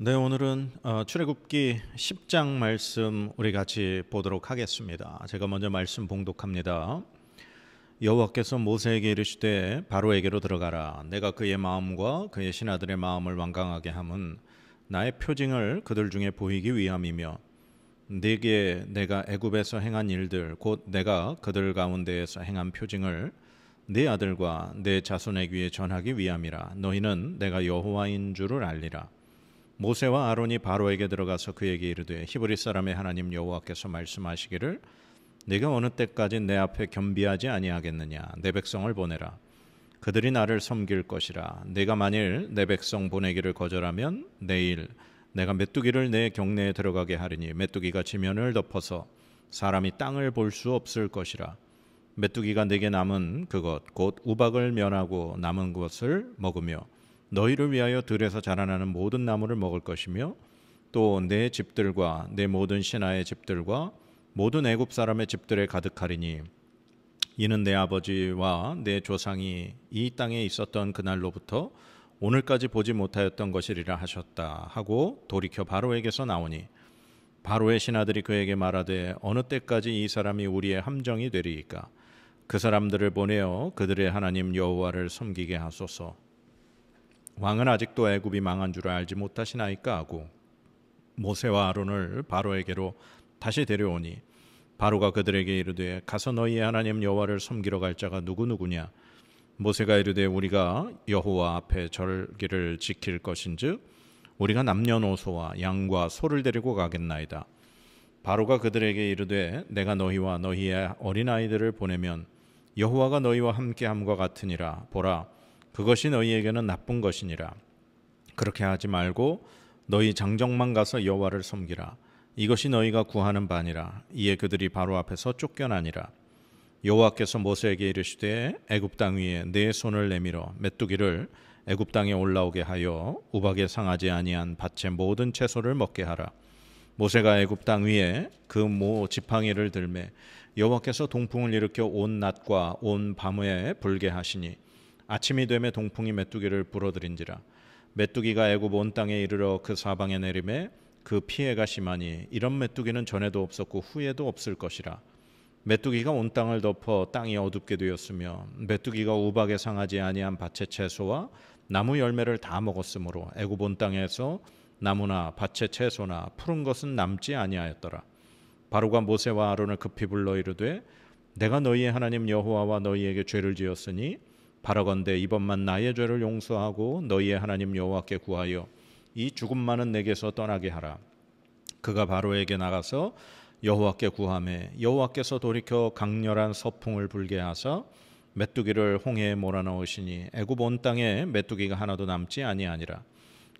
네, 오늘은 출애굽기 10장 말씀 우리 같이 보도록 하겠습니다. 제가 먼저 말씀 봉독합니다. 여호와께서 모세에게 이르시되 바로에게로 들어가라. 내가 그의 마음과 그의 신하들의 마음을 완강하게 함은 나의 표징을 그들 중에 보이기 위함이며 네게 내가 애굽에서 행한 일들 곧 내가 그들 가운데에서 행한 표징을 네 아들과 네 자손의 귀에 전하기 위함이라. 너희는 내가 여호와인 줄을 알리라. 모세와 아론이 바로에게 들어가서 그에게 이르되 히브리 사람의 하나님 여호와께서 말씀하시기를 네가 어느 때까지 내 앞에 겸비하지 아니하겠느냐. 내 백성을 보내라. 그들이 나를 섬길 것이라. 네가 만일 내 백성 보내기를 거절하면 내일 내가 메뚜기를 내 경내에 들어가게 하리니 메뚜기가 지면을 덮어서 사람이 땅을 볼 수 없을 것이라. 메뚜기가 내게 남은 그것 곧 우박을 면하고 남은 것을 먹으며 너희를 위하여 들에서 자라나는 모든 나무를 먹을 것이며 또 내 집들과 내 모든 신하의 집들과 모든 애굽 사람의 집들에 가득하리니 이는 내 아버지와 내 조상이 이 땅에 있었던 그날로부터 오늘까지 보지 못하였던 것이리라 하셨다 하고 돌이켜 바로에게서 나오니 바로의 신하들이 그에게 말하되 어느 때까지 이 사람이 우리의 함정이 되리이까. 그 사람들을 보내어 그들의 하나님 여호와를 섬기게 하소서. 왕은 아직도 애굽이 망한 줄 알지 못하시나이까 하고 모세와 아론을 바로에게로 다시 데려오니 바로가 그들에게 이르되 가서 너희의 하나님 여호와를 섬기러 갈 자가 누구누구냐. 모세가 이르되 우리가 여호와 앞에 절기를 지킬 것인즉 우리가 남녀노소와 양과 소를 데리고 가겠나이다. 바로가 그들에게 이르되 내가 너희와 너희의 어린아이들을 보내면 여호와가 너희와 함께함과 같으니라. 보라, 그것이 너희에게는 나쁜 것이니라. 그렇게 하지 말고 너희 장정만 가서 여호와를 섬기라. 이것이 너희가 구하는 바니라. 이에 그들이 바로 앞에서 쫓겨나니라. 여호와께서 모세에게 이르시되 애굽 땅 위에 네 손을 내밀어 메뚜기를 애굽 땅에 올라오게 하여 우박에 상하지 아니한 밭의 모든 채소를 먹게 하라. 모세가 애굽 땅 위에 그 모 지팡이를 들매 여호와께서 동풍을 일으켜 온 낮과 온 밤에 불게 하시니 아침이 되매 동풍이 메뚜기를 불어들인지라. 메뚜기가 애굽 온 땅에 이르러 그 사방에 내림에 그 피해가 심하니 이런 메뚜기는 전에도 없었고 후에도 없을 것이라. 메뚜기가 온 땅을 덮어 땅이 어둡게 되었으며 메뚜기가 우박에 상하지 아니한 밭의 채소와 나무 열매를 다 먹었으므로 애굽 온 땅에서 나무나 밭의 채소나 푸른 것은 남지 아니하였더라. 바로가 모세와 아론을 급히 불러 이르되 내가 너희의 하나님 여호와와 너희에게 죄를 지었으니 바라건대 이번만 나의 죄를 용서하고 너희의 하나님 여호와께 구하여 이 죽음만은 내게서 떠나게 하라. 그가 바로에게 나가서 여호와께 구하매 여호와께서 돌이켜 강렬한 서풍을 불게 하사 메뚜기를 홍해에 몰아넣으시니 애굽 온 땅에 메뚜기가 하나도 남지 아니하니라.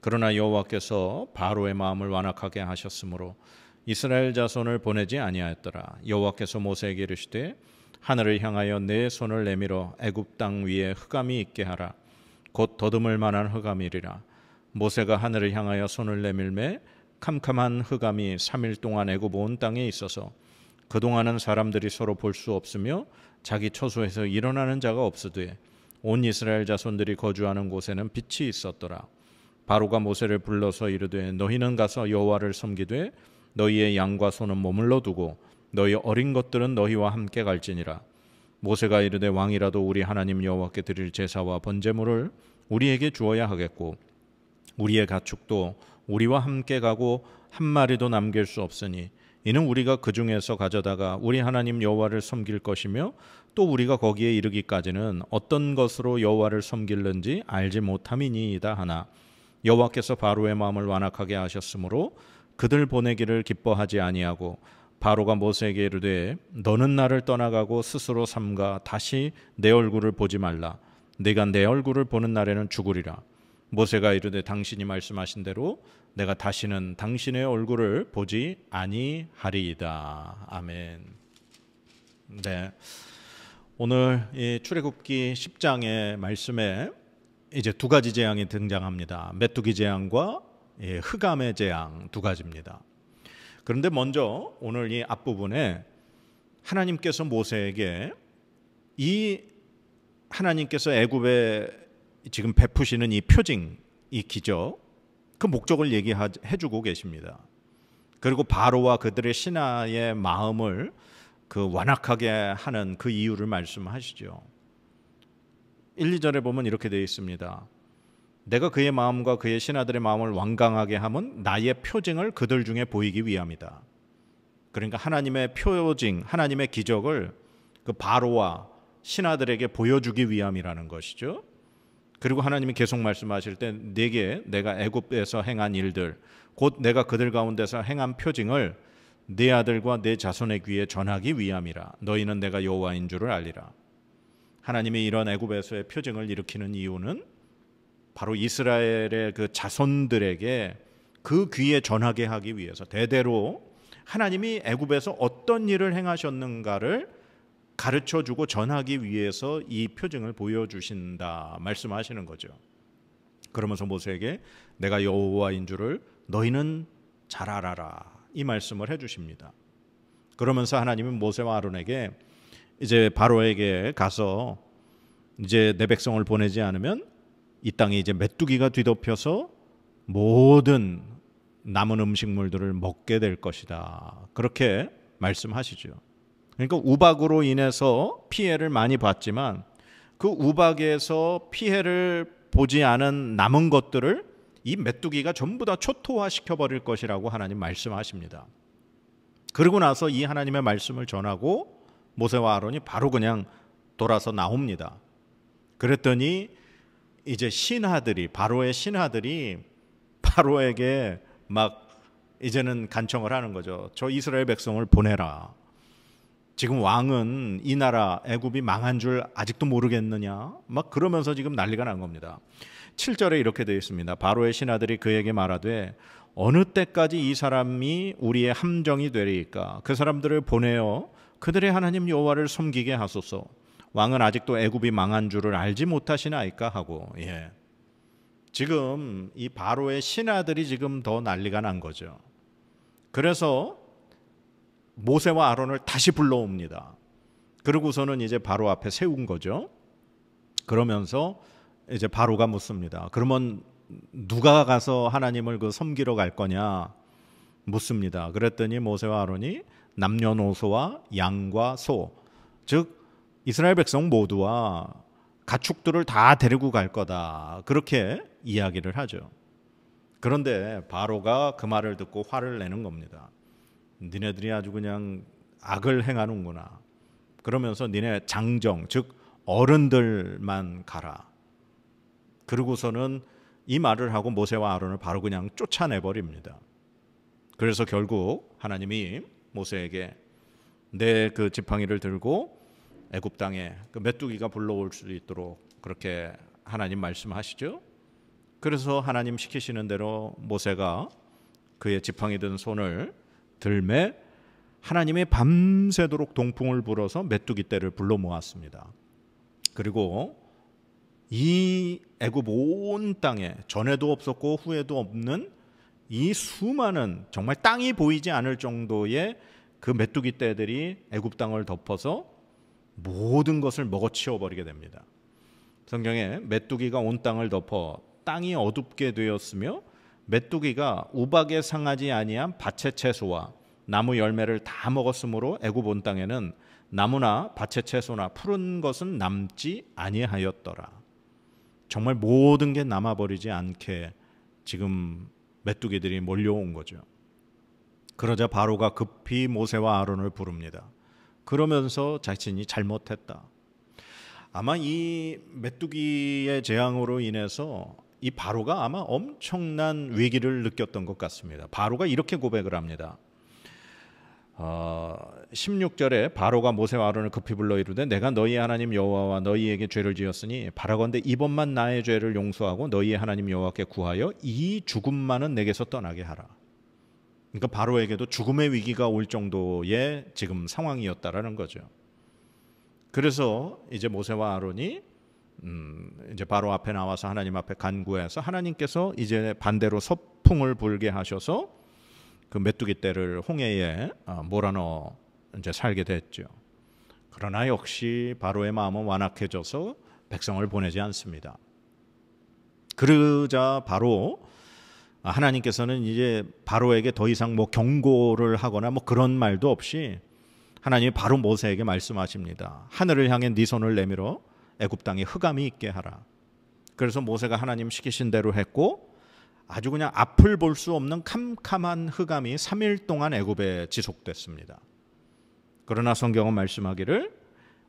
그러나 여호와께서 바로의 마음을 완악하게 하셨으므로 이스라엘 자손을 보내지 아니하였더라. 여호와께서 모세에게 이르시되 하늘을 향하여 내 손을 내밀어 애굽 땅 위에 흑암이 있게 하라. 곧 더듬을 만한 흑암이리라. 모세가 하늘을 향하여 손을 내밀매 캄캄한 흑암이 3일 동안 애굽 온 땅에 있어서 그동안은 사람들이 서로 볼 수 없으며 자기 처소에서 일어나는 자가 없으되 온 이스라엘 자손들이 거주하는 곳에는 빛이 있었더라. 바로가 모세를 불러서 이르되 너희는 가서 여호와를 섬기되 너희의 양과 소는 머물러 두고 너희 어린 것들은 너희와 함께 갈지니라. 모세가 이르되 왕이라도 우리 하나님 여호와께 드릴 제사와 번제물을 우리에게 주어야 하겠고 우리의 가축도 우리와 함께 가고 한 마리도 남길 수 없으니 이는 우리가 그 중에서 가져다가 우리 하나님 여호와를 섬길 것이며 또 우리가 거기에 이르기까지는 어떤 것으로 여호와를 섬길는지 알지 못함이니이다 하나 여호와께서 바로의 마음을 완악하게 하셨으므로 그들 보내기를 기뻐하지 아니하고 바로가 모세에게 이르되 너는 나를 떠나가고 스스로 삼가 다시 내 얼굴을 보지 말라. 네가 내 얼굴을 보는 날에는 죽으리라. 모세가 이르되 당신이 말씀하신 대로 내가 다시는 당신의 얼굴을 보지 아니하리이다. 아멘. 네, 오늘 이 출애굽기 10장의 말씀에 이제 두 가지 재앙이 등장합니다. 메뚜기 재앙과 흑암의 재앙 두 가지입니다. 그런데 먼저 오늘 이 앞부분에 하나님께서 모세에게 이 하나님께서 애굽에 지금 베푸시는 이 표징, 이 기적, 그 목적을 얘기해주고 계십니다. 그리고 바로와 그들의 신하의 마음을 그 완악하게 하는 그 이유를 말씀하시죠. 1, 2절에 보면 이렇게 되어 있습니다. 내가 그의 마음과 그의 신하들의 마음을 완강하게 함은 나의 표징을 그들 중에 보이기 위함이다. 그러니까 하나님의 표징, 하나님의 기적을 그 바로와 신하들에게 보여주기 위함이라는 것이죠. 그리고 하나님이 계속 말씀하실 때 네게 내가 애굽에서 행한 일들 곧 내가 그들 가운데서 행한 표징을 네 아들과 네 자손의 귀에 전하기 위함이라. 너희는 내가 여호와인 줄을 알리라. 하나님이 이런 애굽에서의 표징을 일으키는 이유는 바로 이스라엘의 그 자손들에게 그 귀에 전하게 하기 위해서, 대대로 하나님이 애굽에서 어떤 일을 행하셨는가를 가르쳐주고 전하기 위해서 이 표징을 보여주신다 말씀하시는 거죠. 그러면서 모세에게 내가 여호와인 줄을 너희는 잘 알아라, 이 말씀을 해주십니다. 그러면서 하나님은 모세와 아론에게 이제 바로에게 가서 이제 내 백성을 보내지 않으면 이 땅에 이제 메뚜기가 뒤덮여서 모든 남은 음식물들을 먹게 될 것이다, 그렇게 말씀하시죠. 그러니까 우박으로 인해서 피해를 많이 봤지만 그 우박에서 피해를 보지 않은 남은 것들을 이 메뚜기가 전부 다 초토화시켜 버릴 것이라고 하나님 말씀하십니다. 그러고 나서 이 하나님의 말씀을 전하고 모세와 아론이 바로 그냥 돌아서 나옵니다. 그랬더니 이제 신하들이, 바로의 신하들이 바로에게 막 이제는 간청을 하는 거죠. 저 이스라엘 백성을 보내라. 지금 왕은 이 나라 애굽이 망한 줄 아직도 모르겠느냐, 막 그러면서 지금 난리가 난 겁니다. 7절에 이렇게 되어 있습니다. 바로의 신하들이 그에게 말하되 어느 때까지 이 사람이 우리의 함정이 되리이까. 그 사람들을 보내어 그들의 하나님 여호와를 섬기게 하소서. 왕은 아직도 애굽이 망한 줄을 알지 못하시나이까 하고. 지금 이 바로의 신하들이 지금 더 난리가 난 거죠. 그래서 모세와 아론을 다시 불러옵니다. 그러고서는 이제 바로 앞에 세운 거죠. 그러면서 이제 바로가 묻습니다. 그러면 누가 가서 하나님을 그 섬기러 갈 거냐 묻습니다. 그랬더니 모세와 아론이 남녀노소와 양과 소, 즉 이스라엘 백성 모두와 가축들을 다 데리고 갈 거다, 그렇게 이야기를 하죠. 그런데 바로가 그 말을 듣고 화를 내는 겁니다. 니네들이 아주 그냥 악을 행하는구나. 그러면서 니네 장정, 즉 어른들만 가라. 그러고서는 이 말을 하고 모세와 아론을 바로 그냥 쫓아내버립니다. 그래서 결국 하나님이 모세에게 내 그 지팡이를 들고 애굽 땅에 그 메뚜기가 불러올 수 있도록 그렇게 하나님 말씀하시죠. 그래서 하나님 시키시는 대로 모세가 그의 지팡이 든 손을 들매 하나님이 밤새도록 동풍을 불어서 메뚜기 떼를 불러 모았습니다. 그리고 이 애굽 온 땅에 전에도 없었고 후에도 없는 이 수많은, 정말 땅이 보이지 않을 정도의 그 메뚜기 떼들이 애굽 땅을 덮어서 모든 것을 먹어치워 버리게 됩니다. 성경에 메뚜기가 온 땅을 덮어 땅이 어둡게 되었으며 메뚜기가 우박에 상하지 아니한 밭의 채소와 나무 열매를 다 먹었으므로 애굽 온 땅에는 나무나 밭의 채소나 푸른 것은 남지 아니하였더라. 정말 모든 게 남아버리지 않게 지금 메뚜기들이 몰려온 거죠. 그러자 바로가 급히 모세와 아론을 부릅니다. 그러면서 자신이 잘못했다. 아마 이 메뚜기의 재앙으로 인해서 이 바로가 아마 엄청난 위기를 느꼈던 것 같습니다. 바로가 이렇게 고백을 합니다. 16절에 바로가 모세와 아론을 급히 불러 이르되 내가 너희 하나님 여호와와 너희에게 죄를 지었으니 바라건대 이번만 나의 죄를 용서하고 너희의 하나님 여호와께 구하여 이 죽음만은 내게서 떠나게 하라. 그러니까 바로에게도 죽음의 위기가 올 정도의 지금 상황이었다라는 거죠. 그래서 이제 모세와 아론이 이제 바로 앞에 나와서 하나님 앞에 간구해서 하나님께서 이제 반대로 서풍을 불게 하셔서 그 메뚜기 떼를 홍해에 몰아넣어 이제 살게 됐죠. 그러나 역시 바로의 마음은 완악해져서 백성을 보내지 않습니다. 그러자 바로 하나님께서는 이제 바로에게 더 이상 뭐 경고를 하거나 뭐 그런 말도 없이 하나님이 바로 모세에게 말씀하십니다. 하늘을 향해 네 손을 내밀어 애굽 땅에 흑암이 있게 하라. 그래서 모세가 하나님 시키신 대로 했고 아주 그냥 앞을 볼 수 없는 캄캄한 흑암이 3일 동안 애굽에 지속됐습니다. 그러나 성경은 말씀하기를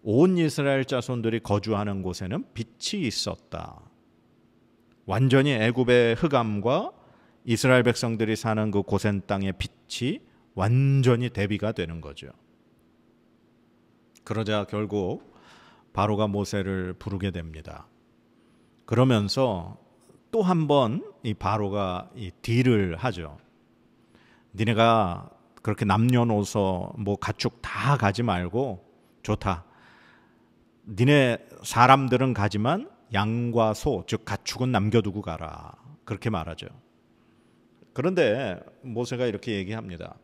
온 이스라엘 자손들이 거주하는 곳에는 빛이 있었다. 완전히 애굽의 흑암과 이스라엘 백성들이 사는 그 고센 땅의 빛이 완전히 대비가 되는 거죠. 그러자 결국 바로가 모세를 부르게 됩니다. 그러면서 또 한 번 이 바로가 이 딜을 하죠. 니네가 그렇게 남녀노소 뭐 가축 다 가지 말고 좋다. 니네 사람들은 가지만 양과 소, 즉 가축은 남겨두고 가라. 그렇게 말하죠. 그런데 모세가 이렇게 얘기합니다.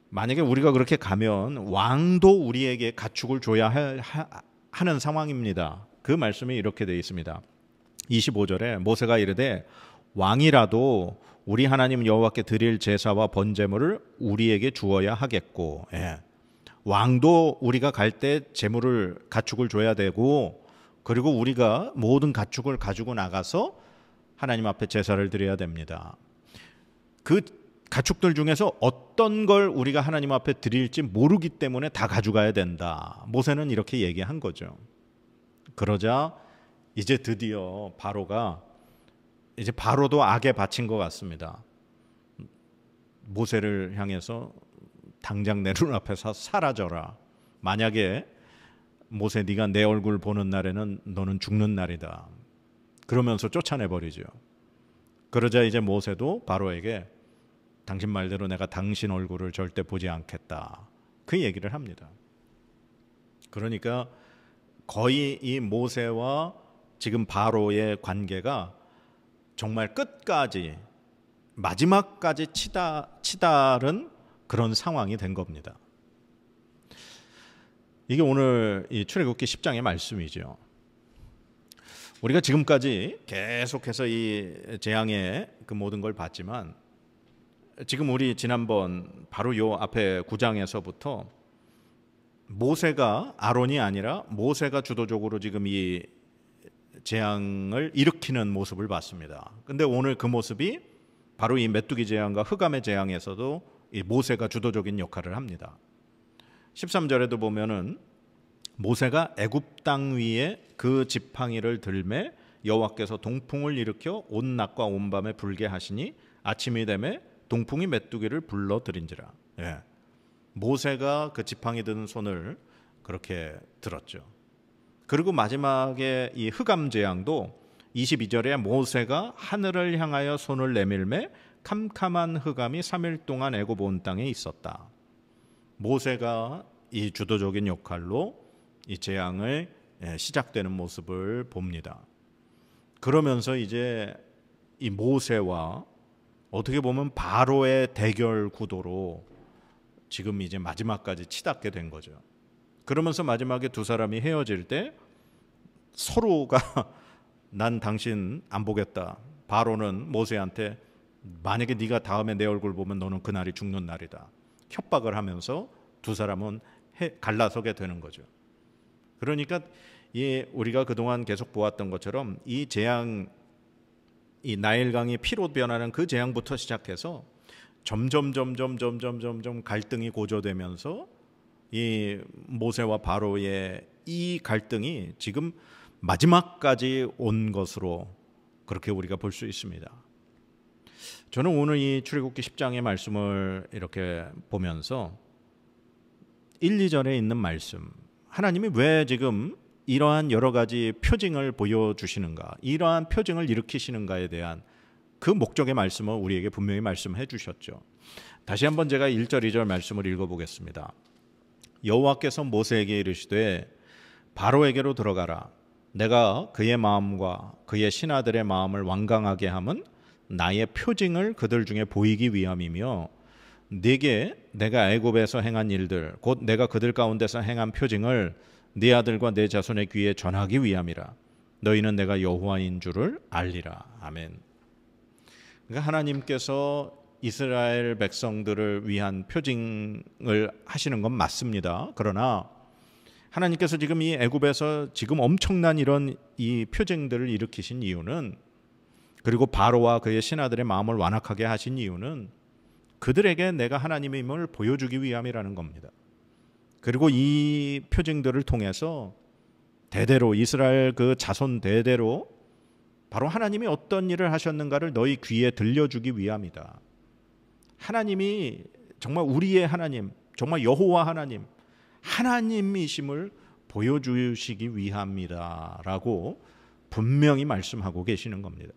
만약에 우리가 그렇게 가면 왕도 우리에게 가축을 줘야 하는 상황입니다. 그 말씀이 이렇게 되어 있습니다. 25절에 모세가 이르되 왕이라도 우리 하나님 여호와께 드릴 제사와 번제물을 우리에게 주어야 하겠고, 왕도 우리가 갈 때 제물을 가축을 줘야 되고, 그리고 우리가 모든 가축을 가지고 나가서 하나님 앞에 제사를 드려야 됩니다. 그 가축들 중에서 어떤 걸 우리가 하나님 앞에 드릴지 모르기 때문에 다 가져가야 된다. 모세는 이렇게 얘기한 거죠. 그러자 이제 드디어 바로도 악에 바친 것 같습니다. 모세를 향해서 당장 내 눈앞에서 사라져라. 만약에 모세 네가 내 얼굴 보는 날에는 너는 죽는 날이다. 그러면서 쫓아내버리죠. 그러자 이제 모세도 바로에게 당신 말대로 내가 당신 얼굴을 절대 보지 않겠다. 그 얘기를 합니다. 그러니까 거의 이 모세와 지금 바로의 관계가 정말 끝까지 마지막까지 치달은 그런 상황이 된 겁니다. 이게 오늘 이 출애굽기 10장의 말씀이죠. 우리가 지금까지 계속해서 이 재앙의 그 모든 걸 봤지만 지금 우리 지난번 바로 요 앞에 9장에서부터 모세가 아론이 아니라 모세가 주도적으로 지금 이 재앙을 일으키는 모습을 봤습니다. 근데 오늘 그 모습이 바로 이 메뚜기 재앙과 흑암의 재앙에서도 이 모세가 주도적인 역할을 합니다. 13절에도 보면은 모세가 애굽 땅 위에 그 지팡이를 들매 여호와께서 동풍을 일으켜 온 낮과 온 밤에 불게 하시니 아침이 되매 동풍이 메뚜기를 불러들인지라. 모세가 그 지팡이 든 손을 그렇게 들었죠. 그리고 마지막에 이 흑암 재앙도 22절에 모세가 하늘을 향하여 손을 내밀매 캄캄한 흑암이 3일 동안 애굽 온 땅에 있었다. 모세가 이 주도적인 역할로 이 재앙을 시작되는 모습을 봅니다. 그러면서 이제 이 모세와 어떻게 보면 바로의 대결 구도로 지금 이제 마지막까지 치닫게 된 거죠. 그러면서 마지막에 두 사람이 헤어질 때 서로가 난 당신 안 보겠다. 바로는 모세한테 만약에 네가 다음에 내 얼굴 보면 너는 그날이 죽는 날이다. 협박을 하면서 두 사람은 갈라서게 되는 거죠. 그러니까 우리가 그동안 계속 보았던 것처럼 이 재앙, 이 나일강이 피로 변하는 그 재앙부터 시작해서 점점 갈등이 고조되면서 이 모세와 바로의 이 갈등이 지금 마지막까지 온 것으로 그렇게 우리가 볼 수 있습니다. 저는 오늘 이 출애굽기 10장의 말씀을 이렇게 보면서 1, 2절에 있는 말씀, 하나님이 왜 지금 이러한 여러 가지 표징을 보여주시는가, 이러한 표징을 일으키시는가에 대한 그 목적의 말씀을 우리에게 분명히 말씀해 주셨죠. 다시 한번 제가 1절, 2절 말씀을 읽어보겠습니다. 여호와께서 모세에게 이르시되 바로에게로 들어가라. 내가 그의 마음과 그의 신하들의 마음을 완강하게 함은 나의 표징을 그들 중에 보이기 위함이며 네게 내가 애굽에서 행한 일들 곧 내가 그들 가운데서 행한 표징을 네 아들과 네 자손의 귀에 전하기 위함이라. 너희는 내가 여호와인 줄을 알리라. 아멘. 그러니까 하나님께서 이스라엘 백성들을 위한 표징을 하시는 건 맞습니다. 그러나 하나님께서 지금 이 애굽에서 지금 엄청난 이런 이 표징들을 일으키신 이유는, 그리고 바로와 그의 신하들의 마음을 완악하게 하신 이유는 그들에게 내가 하나님임을 보여주기 위함이라는 겁니다. 그리고 이 표징들을 통해서 대대로 이스라엘 그 자손 대대로 바로 하나님이 어떤 일을 하셨는가를 너희 귀에 들려주기 위함이다. 하나님이 정말 우리의 하나님, 정말 여호와 하나님, 하나님이심을 보여주시기 위함이다 라고 분명히 말씀하고 계시는 겁니다.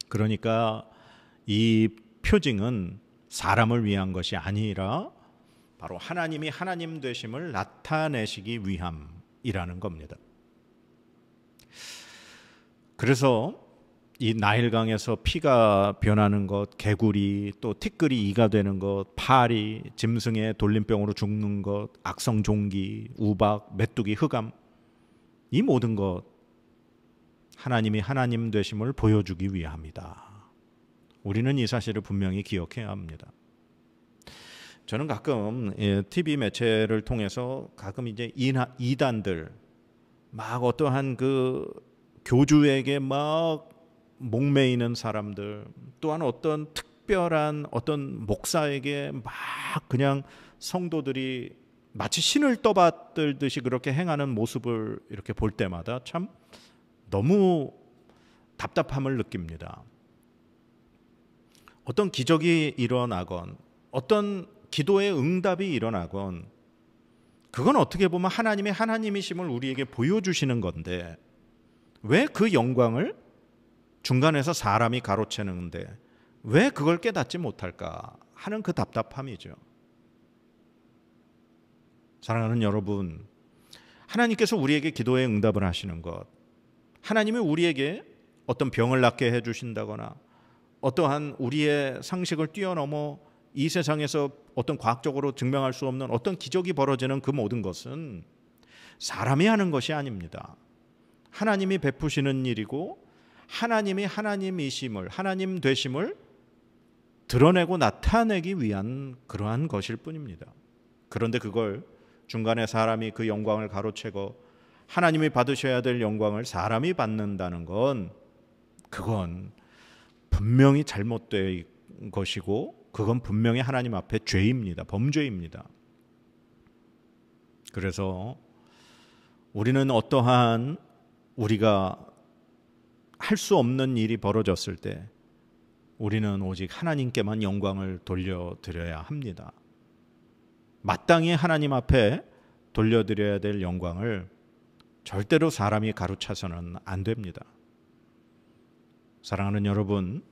그러니까 이 표징은 사람을 위한 것이 아니라 바로 하나님이 하나님 되심을 나타내시기 위함이라는 겁니다. 그래서 이 나일강에서 피가 변하는 것, 개구리, 또 티끌이 이가 되는 것, 파리, 짐승의 돌림병으로 죽는 것, 악성 종기, 우박, 메뚜기, 흑암, 이 모든 것 하나님이 하나님 되심을 보여주기 위함이다. 우리는 이 사실을 분명히 기억해야 합니다. 저는 가끔 TV 매체를 통해서 가끔 이제 이단들 막 어떠한 그 교주에게 막 목매이는 사람들, 또한 어떤 특별한 어떤 목사에게 막 그냥 성도들이 마치 신을 떠받들듯이 그렇게 행하는 모습을 이렇게 볼 때마다 참 너무 답답함을 느낍니다. 어떤 기적이 일어나건 어떤 기도의 응답이 일어나건 그건 어떻게 보면 하나님의 하나님이심을 우리에게 보여주시는 건데 왜 그 영광을 중간에서 사람이 가로채는데 왜 그걸 깨닫지 못할까 하는 그 답답함이죠. 사랑하는 여러분, 하나님께서 우리에게 기도의 응답을 하시는 것, 하나님이 우리에게 어떤 병을 낫게 해주신다거나 어떠한 우리의 상식을 뛰어넘어 이 세상에서 어떤 과학적으로 증명할 수 없는 어떤 기적이 벌어지는 그 모든 것은 사람이 하는 것이 아닙니다. 하나님이 베푸시는 일이고 하나님이 하나님이심을, 하나님 되심을 드러내고 나타내기 위한 그러한 것일 뿐입니다. 그런데 그걸 중간에 사람이 그 영광을 가로채고 하나님이 받으셔야 될 영광을 사람이 받는다는 건 그건 분명히 잘못된 것이고 그건 분명히 하나님 앞에 죄입니다. 범죄입니다. 그래서 우리는 어떠한 우리가 할 수 없는 일이 벌어졌을 때 우리는 오직 하나님께만 영광을 돌려드려야 합니다. 마땅히 하나님 앞에 돌려드려야 될 영광을 절대로 사람이 가로차서는 안 됩니다. 사랑하는 여러분,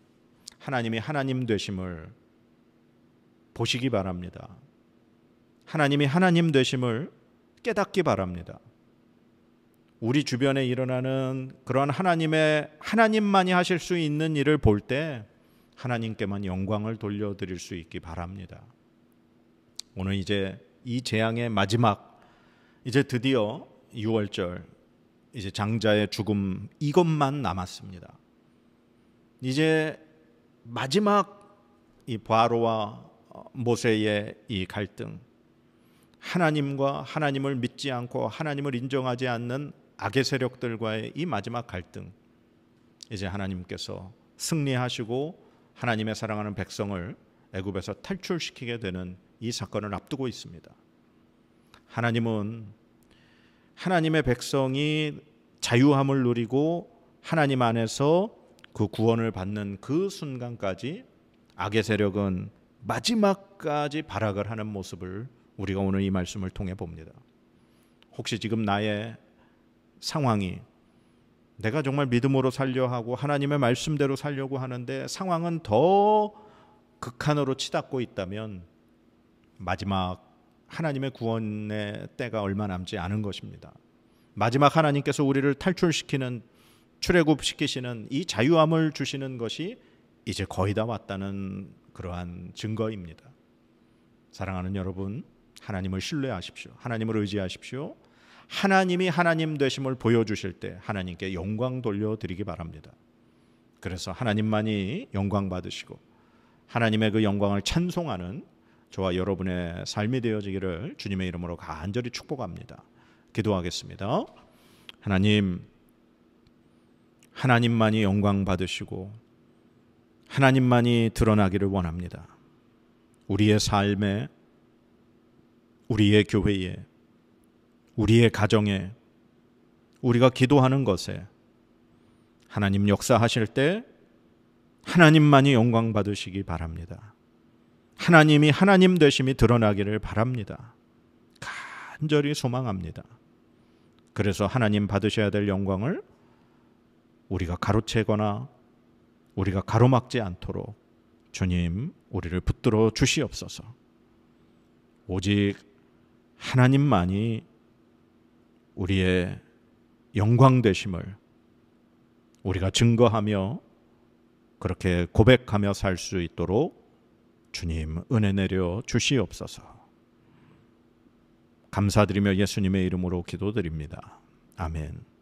하나님이 하나님 되심을 보시기 바랍니다. 하나님이 하나님 되심을 깨닫기 바랍니다. 우리 주변에 일어나는 그러한 하나님만이 하실 수 있는 일을 볼 때 하나님께만 영광을 돌려드릴 수 있기 바랍니다. 오늘 이제 이 재앙의 마지막, 이제 드디어 6월절, 이제 장자의 죽음 이것만 남았습니다. 이제 마지막 이 바로와 모세의 이 갈등, 하나님과 하나님을 믿지 않고 하나님을 인정하지 않는 악의 세력들과의 이 마지막 갈등, 이제 하나님께서 승리하시고 하나님의 사랑하는 백성을 애굽에서 탈출시키게 되는 이 사건을 앞두고 있습니다. 하나님은 하나님의 백성이 자유함을 누리고 하나님 안에서 그 구원을 받는 그 순간까지 악의 세력은 마지막까지 발악을 하는 모습을 우리가 오늘 이 말씀을 통해 봅니다. 혹시 지금 나의 상황이 내가 정말 믿음으로 살려 하고 하나님의 말씀대로 살려고 하는데 상황은 더 극한으로 치닫고 있다면 마지막 하나님의 구원의 때가 얼마 남지 않은 것입니다. 마지막 하나님께서 우리를 탈출시키는, 출애굽시키시는 이 자유함을 주시는 것이 이제 거의 다 왔다는 그러한 증거입니다. 사랑하는 여러분, 하나님을 신뢰하십시오. 하나님을 의지하십시오. 하나님이 하나님 되심을 보여주실 때 하나님께 영광 돌려드리기 바랍니다. 그래서 하나님만이 영광 받으시고 하나님의 그 영광을 찬송하는 저와 여러분의 삶이 되어지기를 주님의 이름으로 간절히 축복합니다. 기도하겠습니다. 하나님, 하나님만이 영광 받으시고 하나님만이 드러나기를 원합니다. 우리의 삶에, 우리의 교회에, 우리의 가정에, 우리가 기도하는 것에 하나님 역사하실 때 하나님만이 영광 받으시기 바랍니다. 하나님이 하나님 되심이 드러나기를 바랍니다. 간절히 소망합니다. 그래서 하나님 받으셔야 될 영광을 우리가 가로채거나 우리가 가로막지 않도록 주님 우리를 붙들어 주시옵소서. 오직 하나님만이 우리의 영광 되심을 우리가 증거하며 그렇게 고백하며 살 수 있도록 주님 은혜 내려 주시옵소서. 감사드리며 예수님의 이름으로 기도드립니다. 아멘.